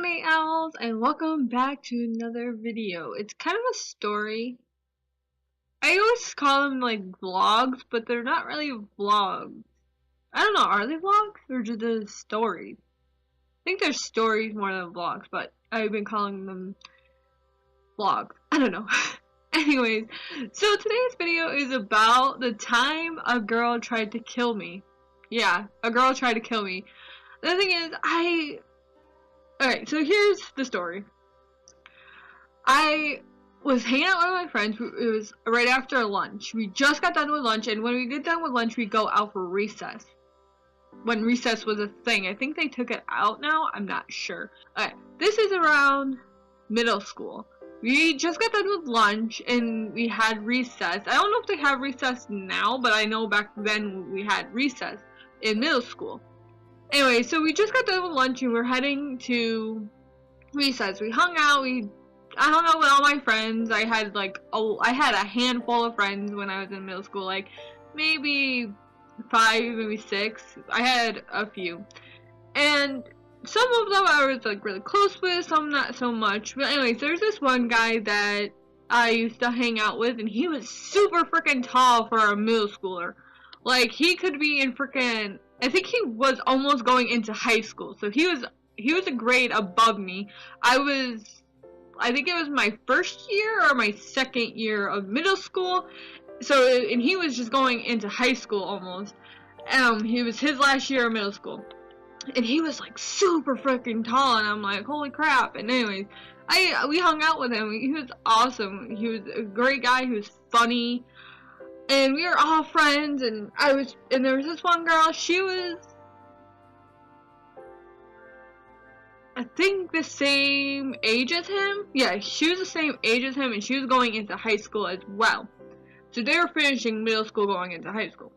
Night Owls, and welcome back to another video. It's kind of a story. I always call them like vlogs, but they're not really vlogs. I don't know, are they vlogs or just the stories? I think they're stories more than vlogs, but I've been calling them vlogs. I don't know. Anyways, so today's video is about the time a girl tried to kill me. Yeah, a girl tried to kill me. The thing is, Alright, so here's the story. I was hanging out with my friends. It was right after lunch. We just got done with lunch, and when we get done with lunch, we go out for recess. When recess was a thing. I think they took it out now. I'm not sure. Alright, this is around middle school. We just got done with lunch, and we had recess. I don't know if they have recess now, but I know back then we had recess in middle school. Anyway, so we just got done with lunch and we're heading to recess. We hung out. I hung out with all my friends. I had a handful of friends when I was in middle school, like maybe 5, maybe 6. I had a few, and some of them I was like really close with, some not so much. But anyways, there's this one guy that I used to hang out with, and he was super freaking tall for a middle schooler. Like, he could be in freaking, I think he was almost going into high school, so he was a grade above me. I think it was my first year or my second year of middle school, and he was just going into high school almost. He was his last year of middle school, and he was like super freaking tall, and I'm like, holy crap. And anyways, we hung out with him. He was awesome. He was a great guy. He was funny. And we were all friends, and there was this one girl, she was, I think, the same age as him. Yeah, she was the same age as him, and she was going into high school as well. So they were finishing middle school going into high school.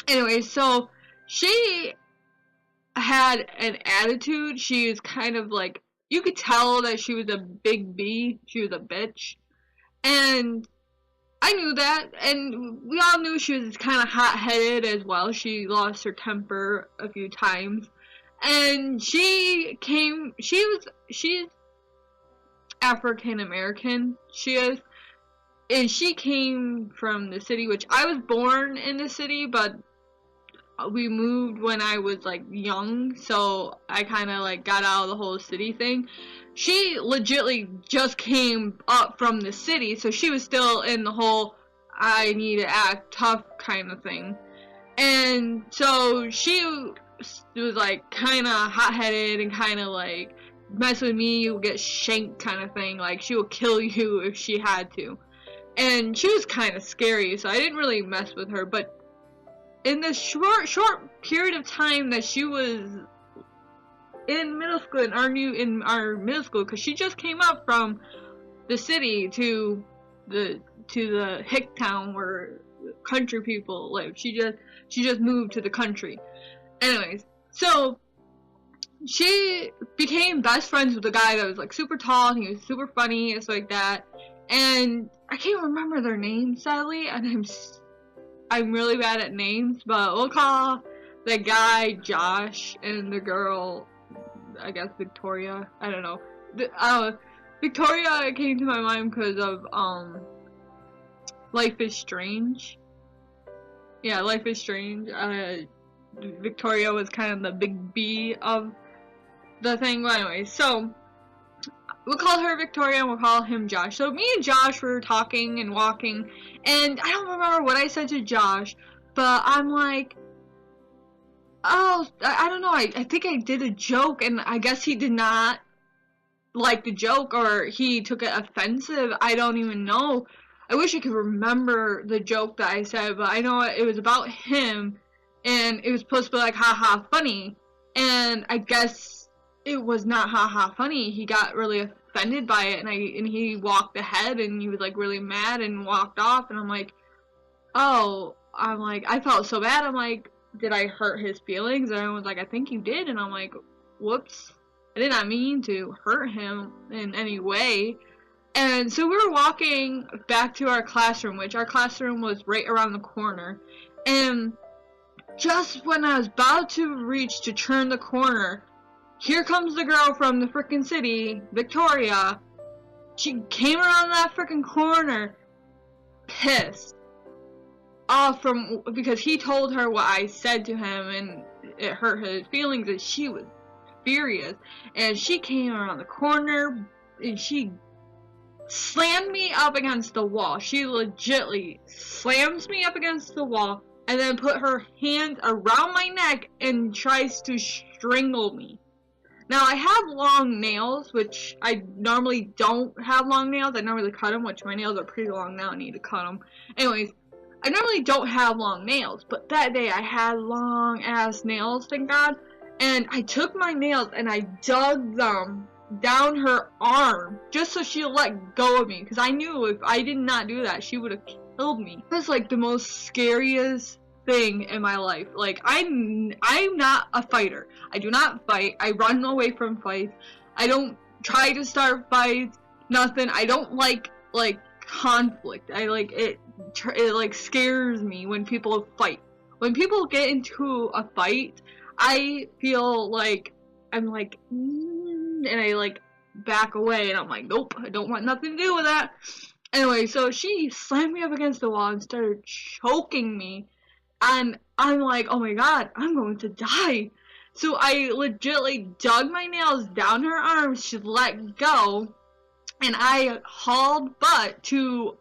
Anyway, so she had an attitude. She was kind of like, you could tell that she was a big B. She was a bitch. And I knew that, and we all knew she was kind of hot-headed as well. She lost her temper a few times, and she's African-American, she is, and she came from the city, which I was born in the city, but we moved when I was like young, so I kind of like got out of the whole city thing. She legitly just came up from the city, so she was still in the whole I need to act tough kind of thing. And so she was like kind of hot-headed and kind of like, mess with me, you'll get shanked kind of thing. Like, she will kill you if she had to. And she was kind of scary, so I didn't really mess with her. But in this short period of time that she was in middle school, in our middle school, because she just came up from the city to the hick town where country people live. She just moved to the country. Anyways, so she became best friends with a guy that was like super tall, and he was super funny and stuff like that. And I can't remember their names, sadly, and I'm really bad at names, but we'll call the guy Josh and the girl, I guess, Victoria. I don't know. Victoria came to my mind because of Life is Strange. Yeah, Life is Strange. Victoria was kind of the big B of the thing. But anyway, so we'll call her Victoria and we'll call him Josh. So me and Josh were talking and walking, and I don't remember what I said to Josh, but I'm like, oh, I don't know, I think I did a joke, and I guess he did not like the joke, or he took it offensive. I don't even know. I wish I could remember the joke that I said, but I know it was about him, and it was supposed to be like, haha, funny, and I guess it was not haha funny. He got really offended by it, and he walked ahead, and he was like really mad and walked off, and I'm like, oh, I felt so bad. I'm like, did I hurt his feelings? And everyone's like, I think you did. And I'm like, whoops, I did not mean to hurt him in any way. And so we were walking back to our classroom, which our classroom was right around the corner. And just when I was about to turn the corner, here comes the girl from the frickin' city, Victoria. She came around that frickin' corner, pissed off because he told her what I said to him, and it hurt his feelings, and she was furious. And she came around the corner, and she slammed me up against the wall. She legitly slams me up against the wall, and then put her hands around my neck and tries to strangle me. Now, I have long nails, which I normally don't have long nails. I normally cut them, which my nails are pretty long now. I need to cut them. Anyways, I normally don't have long nails, but that day I had long ass nails, thank God. And I took my nails and I dug them down her arm just so she'll let go of me, because I knew if I did not do that, she would have killed me. That's like the most scariest thing in my life. Like, I'm not a fighter. I do not fight. I run away from fights. I don't try to start fights. Nothing. I don't like conflict. I like it. It like scares me when people fight. When people get into a fight, I feel like I'm like, and I like back away, and I'm like, nope, I don't want nothing to do with that. Anyway, so she slammed me up against the wall and started choking me, and I'm like, oh my god, I'm going to die. So I legitly dug my nails down her arm. She let go, and I hauled butt to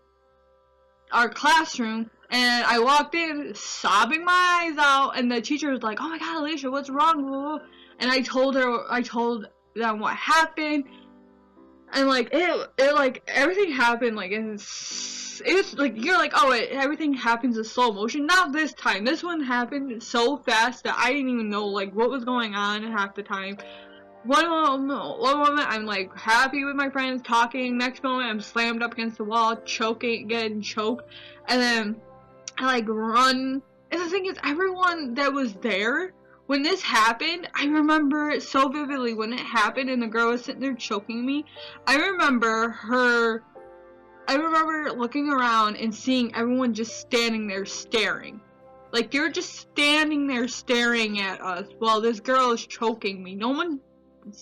our classroom, and I walked in sobbing my eyes out, and the teacher was like, oh my god, Alicia, what's wrong? And I told them what happened, and like it like everything happened like it's like you're like, oh, everything happens in slow motion. Not this time. This one happened so fast that I didn't even know like what was going on half the time. One moment I'm like happy with my friends talking. Next moment I'm slammed up against the wall, getting choked, and then I like run. And the thing is, everyone that was there when this happened, I remember it so vividly when it happened and the girl was sitting there choking me. I remember looking around and seeing everyone just standing there staring. Like, you're just standing there staring at us while this girl is choking me. No one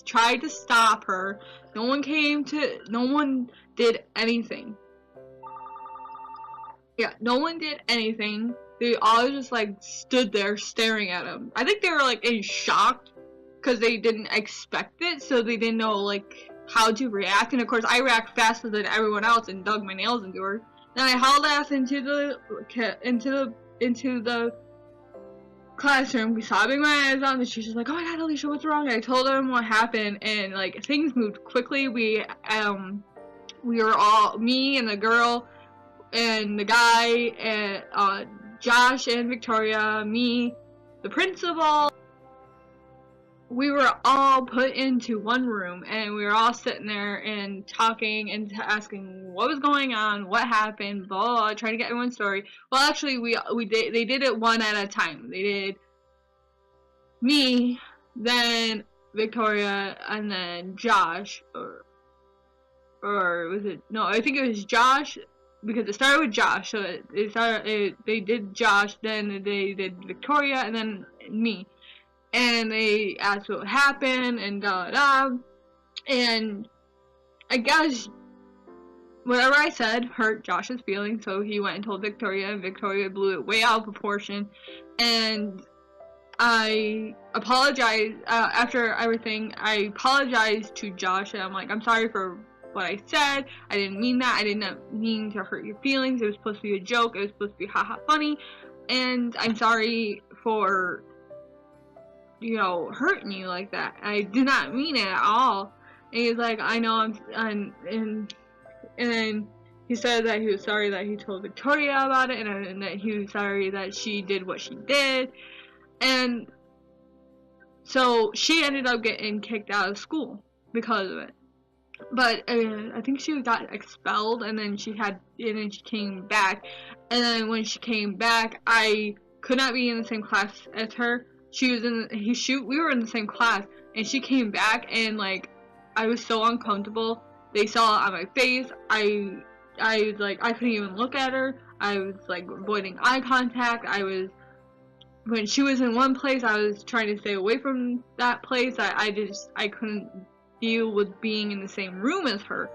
tried to stop her. No one did anything. Yeah, no one did anything. They all just like stood there staring at him. I think they were like in shock because they didn't expect it, so they didn't know like how to react. And of course, I react faster than everyone else and dug my nails into her. Then I hauled ass into the classroom, sobbing my eyes out, and she's just like, "Oh my god, Alicia, what's wrong?" And I told them what happened, and like things moved quickly. We were all, me and the girl and the guy and Josh and Victoria, me, the principal. We were all put into one room, and we were all sitting there and talking and asking what was going on, what happened, blah, blah, blah, trying to get everyone's story. Well, actually, they did it one at a time. They did me, then Victoria, and then Josh, or was it? No, I think it was Josh, because it started with Josh. So they did Josh, then they did Victoria, and then me. And they asked what happened, and and I guess whatever I said hurt Josh's feelings, so he went and told Victoria, and Victoria blew it way out of proportion. And I apologized, after everything, I apologized to Josh, and I'm like, I'm sorry for what I said, I didn't mean that, I didn't mean to hurt your feelings, it was supposed to be a joke, it was supposed to be haha funny, and I'm sorry for, hurting you like that. I did not mean it at all. And he's like, I know, and then he said that he was sorry that he told Victoria about it, and that he was sorry that she did what she did. And so she ended up getting kicked out of school because of it. But I think she got expelled, and then she came back. And then when she came back, I could not be in the same class as her. We were in the same class, and she came back, and like I was so uncomfortable. They saw it on my face. I couldn't even look at her. I was like avoiding eye contact. I was when she was in one place, I was trying to stay away from that place. I couldn't deal with being in the same room as her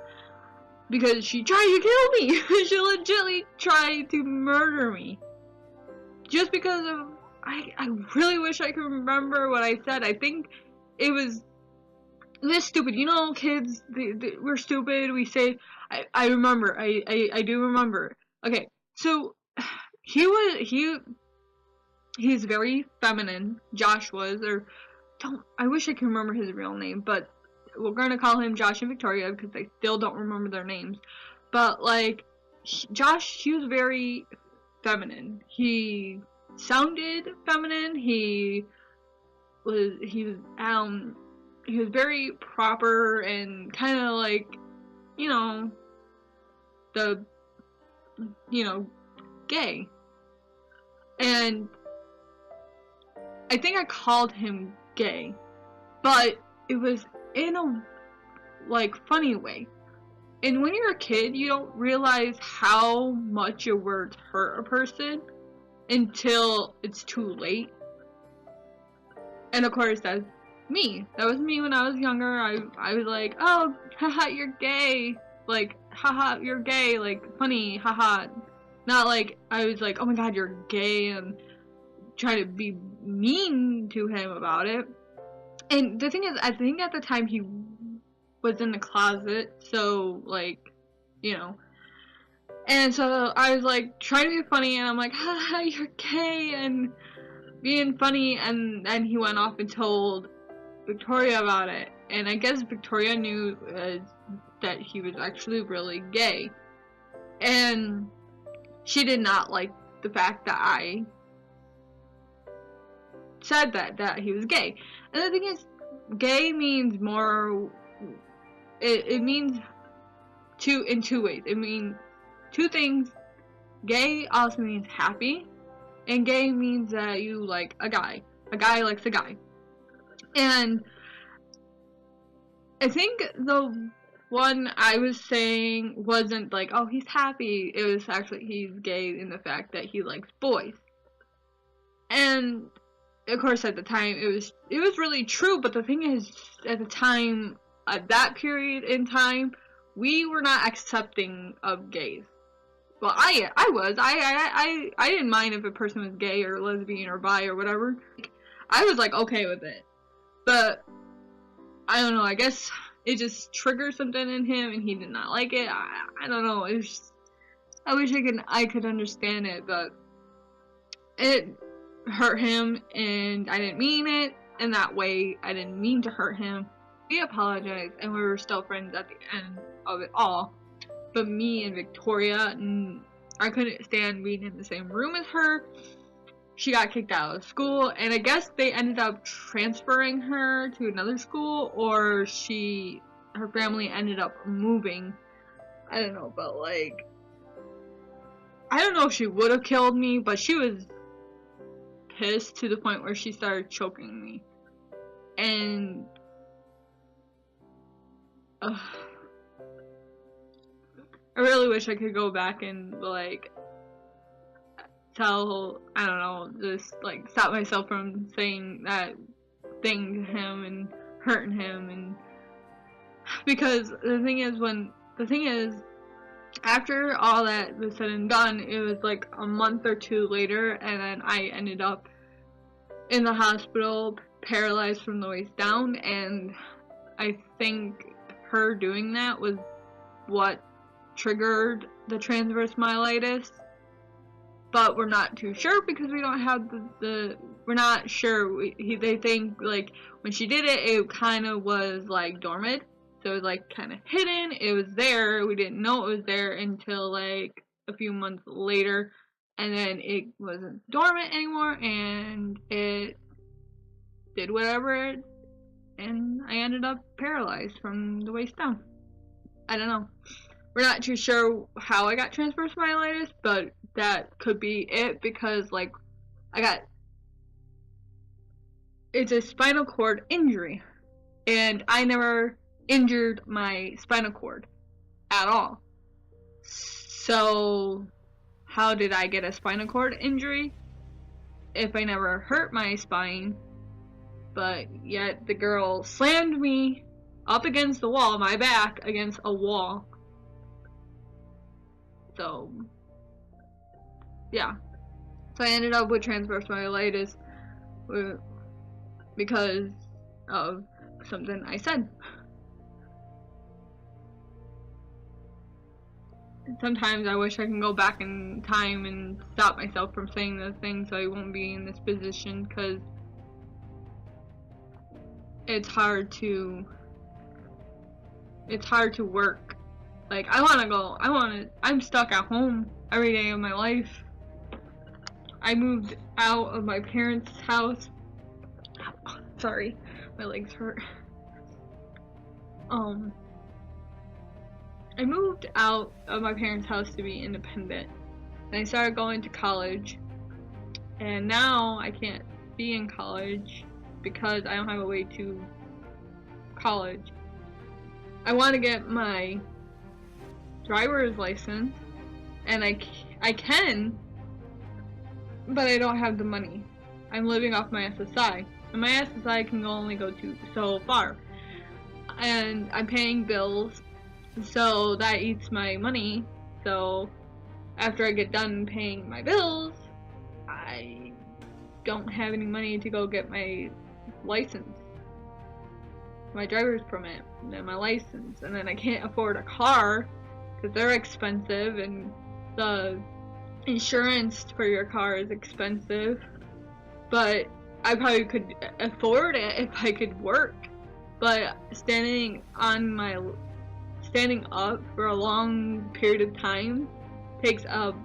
because she tried to kill me. She legitimately tried to murder me just because of. I really wish I could remember what I said. I think it was this stupid. You know, kids, we're stupid. We say. I remember. I do remember. Okay, so he's very feminine. Josh was, or I wish I could remember his real name, but we're gonna call him Josh and Victoria because I still don't remember their names. But like, Josh, he was very feminine. He sounded feminine. He was very proper and kind of like, you know, gay. And I think I called him gay, but it was in a like funny way. And when you're a kid, you don't realize how much your words hurt a person until it's too late. And of course, that's me. That was me when I was younger. I was like, oh, haha, you're gay. Like, haha, you're gay. Like, funny, haha. Not like, I was like, oh my god, you're gay, and try to be mean to him about it. And the thing is, I think at the time he was in the closet, so, like, you know. And so I was like, trying to be funny, and I'm like, haha, you're gay, and being funny, and then he went off and told Victoria about it. And I guess Victoria knew that he was actually really gay. And she did not like the fact that I said that he was gay. And the thing is, gay means more, it means in two ways. It means two things. Gay also means happy, and gay means that you like a guy. A guy likes a guy. And I think the one I was saying wasn't like, oh, he's happy. It was actually he's gay in the fact that he likes boys. And of course, at the time, it was really true. But the thing is, at the time, at that period in time, we were not accepting of gays. Well, I was. I didn't mind if a person was gay or lesbian or bi or whatever. I was like okay with it. But I don't know. I guess it just triggered something in him, and he did not like it. I don't know. It was just, I wish I could understand it, but it hurt him, and I didn't mean it in that way. I didn't mean to hurt him. We apologized, and we were still friends at the end of it all. But me and Victoria, I couldn't stand being in the same room as her. She got kicked out of school, and I guess they ended up transferring her to another school, or her family ended up moving. I don't know, but like, I don't know if she would have killed me, but she was pissed to the point where she started choking me. And I really wish I could go back and like tell, I don't know, just like stop myself from saying that thing to him and hurting him. And because the thing is after all that was said and done, it was like a month or two later, and then I ended up in the hospital paralyzed from the waist down. And I think her doing that was what triggered the transverse myelitis, but we're not too sure because we don't have we're not sure. They think like when she did it, it kind of was like dormant, so it was like kind of hidden. It was there, we didn't know it was there until like a few months later, and then it wasn't dormant anymore, and it did whatever, and I ended up paralyzed from the waist down. I don't know. We're not too sure how I got transverse myelitis, but that could be it, because like it's a spinal cord injury, and I never injured my spinal cord at all. So how did I get a spinal cord injury? if I never hurt my spine, but yet the girl slammed me up against the wall, my back against a wall. So, yeah. So I ended up with transverse myelitis because of something I said. Sometimes I wish I can go back in time and stop myself from saying those things so I won't be in this position, because it's hard to work. Like, I'm stuck at home every day of my life. I moved out of my parents' house. Sorry, my legs hurt. I moved out of my parents' house to be independent, and I started going to college, and now I can't be in college because I don't have a way to college. I want to get my driver's license, and I can, but I don't have the money. I'm living off my SSI, and my SSI can only go to so far, and I'm paying bills. So that eats my money. So after I get done paying my bills, I don't have any money to go get my license, my driver's permit, and then my license. And then I can't afford a car because they're expensive, and the insurance for your car is expensive. But I probably could afford it if I could work. But standing up for a long period of time takes a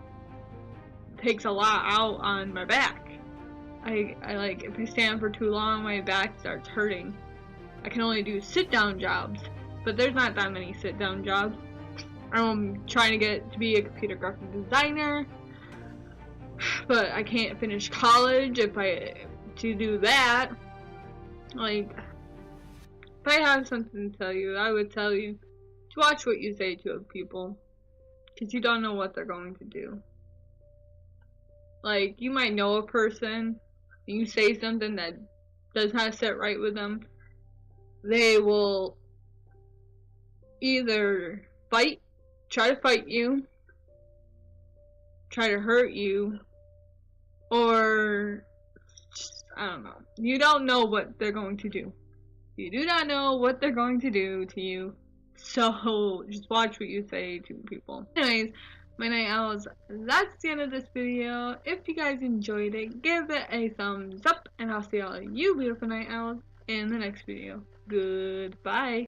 lot out on my back. I like, if I stand for too long, my back starts hurting. I can only do sit-down jobs, but there's not that many sit-down jobs. I'm trying to get to be a computer graphic designer, but I can't finish college to do that. Like, if I have something to tell you, I would tell you to watch what you say to people, because you don't know what they're going to do. Like, you might know a person, and you say something that does not sit right with them, they will either try to fight you, try to hurt you, or, I don't know. You don't know what they're going to do. You do not know what they're going to do to you. So, just watch what you say to people. Anyways, my night owls, that's the end of this video. If you guys enjoyed it, give it a thumbs up, and I'll see all of you beautiful night owls in the next video. Goodbye.